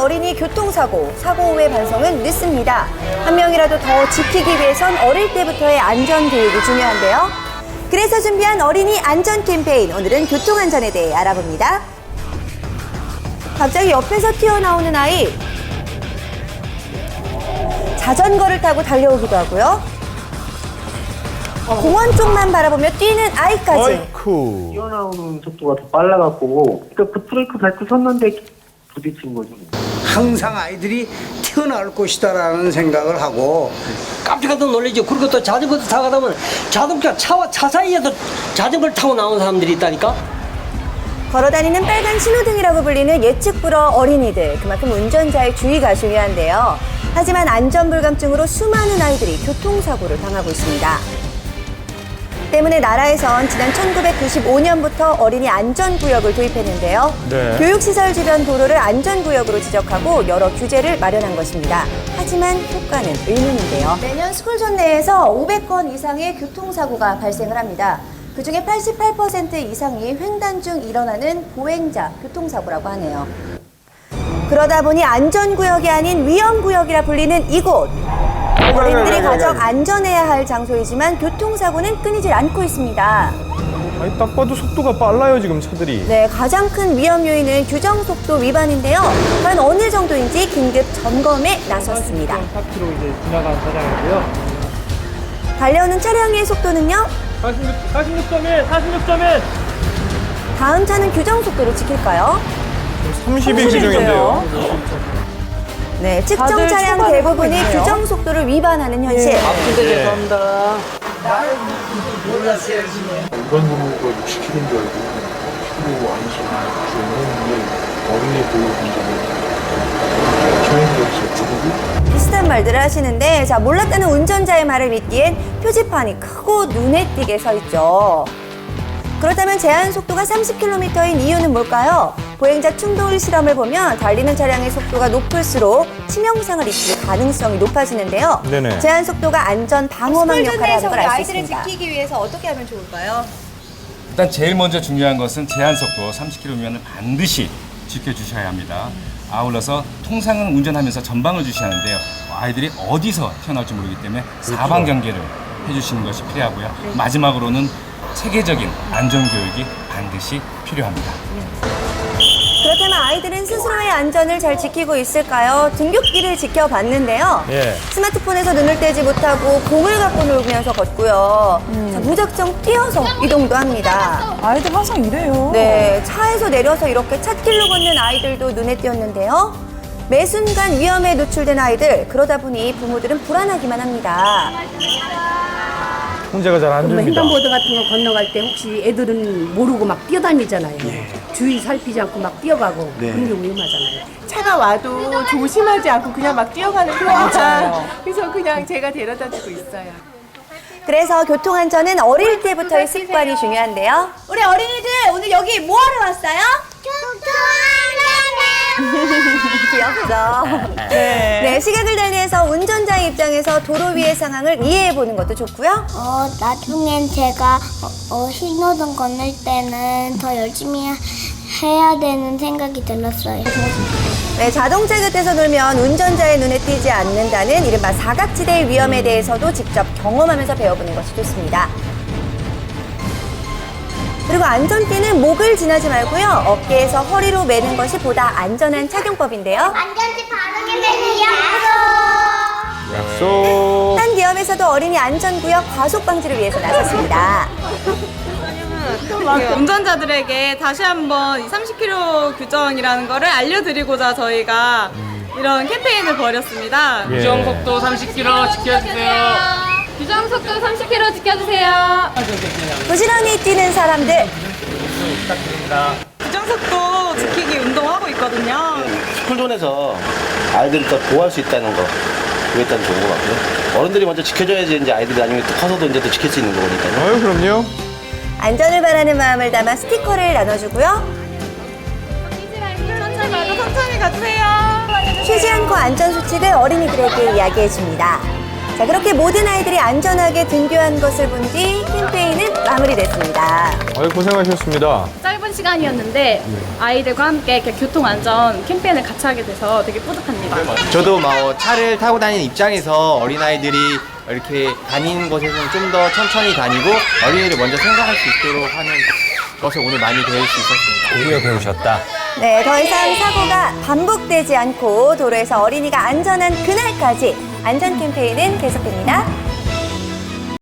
어린이 교통사고, 사고 후의 반성은 늦습니다. 한 명이라도 더 지키기 위해선 어릴 때부터의 안전교육이 중요한데요. 그래서 준비한 어린이 안전 캠페인, 오늘은 교통안전에 대해 알아봅니다. 갑자기 옆에서 튀어나오는 아이, 자전거를 타고 달려오기도 하고요. 공원 쪽만 바라보며 뛰는 아이까지. 어이쿠. 뛰어나오는 속도가 더 빨라갖고 그 브레이크 밟고 섰는데 부딪힌 거죠. 항상 아이들이 튀어나올 것이다라는 생각을 하고 깜짝깜짝 놀라죠. 그리고 또 자전거도 타고 가다 보면 자동차 차와 차 사이에도 자전거를 타고 나오는 사람들이 있다니까. 걸어다니는 빨간 신호등이라고 불리는 예측 불허 어린이들. 그만큼 운전자의 주의가 중요한데요. 하지만 안전불감증으로 수많은 아이들이 교통사고를 당하고 있습니다. 때문에 나라에선 지난 1995년부터 어린이 안전구역을 도입했는데요. 네. 교육시설 주변 도로를 안전구역으로 지적하고 여러 규제를 마련한 것입니다. 하지만 효과는 의문인데요. 매년 스쿨존 내에서 500건 이상의 교통사고가 발생을 합니다. 그중에 88% 이상이 횡단 중 일어나는 보행자 교통사고라고 하네요. 그러다 보니 안전구역이 아닌 위험구역이라 불리는 이곳. 어린이들이 가장 안전해야 할 장소이지만 교통사고는 끊이질 않고 있습니다. 아니, 딱 봐도 속도가 빨라요, 지금 차들이. 네, 가장 큰 위험 요인은 규정속도 위반인데요. 과연 어느 정도인지 긴급 점검에 나섰습니다. 4km 이제 지나간 차량이고요. 달려오는 차량의 속도는요? 46.1. 다음 차는 규정속도를 지킬까요? 30이 규정인데요. 네, 측정 다들 차량 초반에 대부분이 하고 있네요. 규정속도를 위반하는 현실. 근데 죄송합니다. 일반 도로가 60km인 줄 알고 10km 안에서 주행했는데 어린이 보호 문제는 주행이었어요. 비슷한 말들을 하시는데, 자, 몰랐다는 운전자의 말을 믿기엔 표지판이 크고 눈에 띄게 서 있죠. 그렇다면 제한 속도가 30km인 이유는 뭘까요? 보행자 충돌 실험을 보면 달리는 차량의 속도가 높을수록 치명상을 입힐 가능성이 높아지는데요. 네네. 제한 속도가 안전 방어막 역할을 하는 걸 알 수 아이들을 있습니다. 지키기 위해서 어떻게 하면 좋을까요? 일단 제일 먼저 중요한 것은 제한속도 30km면은 반드시 지켜주셔야 합니다. 아울러서 통상은 운전하면서 전방을 주시하는데요. 아이들이 어디서 튀어나올지 모르기 때문에 사방 경계를 해주시는 것이 필요하고요. 마지막으로는 체계적인 안전교육이 반드시 필요합니다. 그렇다면 아이들은 스스로의 안전을 잘 지키고 있을까요? 등굣길을 지켜봤는데요. 예. 스마트폰에서 눈을 떼지 못하고 공을 갖고 놀면서 걷고요. 자, 무작정 뛰어서 이동도 합니다. 아이들 항상 이래요. 네, 차에서 내려서 이렇게 찻길로 걷는 아이들도 눈에 띄었는데요. 매 순간 위험에 노출된 아이들, 그러다 보니 부모들은 불안하기만 합니다. 통제가 잘 안 됩니다. 횡단보도 같은 거 건너갈 때 혹시 애들은 모르고 막 뛰어다니잖아요. 주의 살피지 않고 막 뛰어가고 그런 게 위험하잖아요. 차가 와도 조심하지 않고 그냥 막 뛰어가는 편이라 그래서 그냥 제가 데려다 주고 있어요. 그래서 교통안전은 어릴 때부터의 습관이 중요한데요. 우리 어린이들 오늘 여기 뭐 하러 왔어요? 귀엽죠? 네, 시각을 달리해서 운전자의 입장에서 도로 위의 상황을 이해해보는 것도 좋고요. 나중엔 제가 신호등 건널 때는 더 열심히 해야 되는 생각이 들었어요. 네, 자동차 곁에서 놀면 운전자의 눈에 띄지 않는다는 이른바 사각지대의 위험에 대해서도 직접 경험하면서 배워보는 것이 좋습니다. 그리고 안전띠는 목을 지나지 말고요. 어깨에서 허리로 매는 것이 보다 안전한 착용법인데요. 안전지 바르게 되세요. 약속. 딴 기업에서도 어린이 안전구역 과속 방지를 위해서 나섰습니다. 운전자들에게 다시 한번 30km 규정이라는 거를 알려드리고자 저희가 이런 캠페인을 벌였습니다. 예. 규정속도 30km 지켜주세요. 규정속도 30km 지켜주세요. 부지런히 뛰는 사람들. 규정속도 지키기 운동하고 있거든요. 스쿨존에서 아이들을 더 보호할 수 있다는 거 그게 일단 좋은 것 같고요. 어른들이 먼저 지켜줘야지 이제 아이들이 나중에 또 커서도 이제 또 지킬 수 있는 거니까요. 아유, 그럼요. 안전을 바라는 마음을 담아 스티커를 나눠주고요. 천천히 말고 천천히 가주세요. 쉬지 않고 안전수칙을 어린이들에게 이야기해줍니다. 자, 그렇게 모든 아이들이 안전하게 등교한 것을 본 뒤 캠페인은 마무리됐습니다. 고생하셨습니다. 짧은 시간이었는데 아이들과 함께 이렇게 교통안전 캠페인을 같이 하게 돼서 되게 뿌듯합니다. 저도 차를 타고 다니는 입장에서 어린아이들이 이렇게 다니는 곳에서는 좀 더 천천히 다니고 어린이를 먼저 생각할 수 있도록 하는 것을 오늘 많이 배울 수 있었습니다. 드디어 배우셨다. 네, 더 이상 사고가 반복되지 않고 도로에서 어린이가 안전한 그날까지 안전 캠페인은 계속됩니다.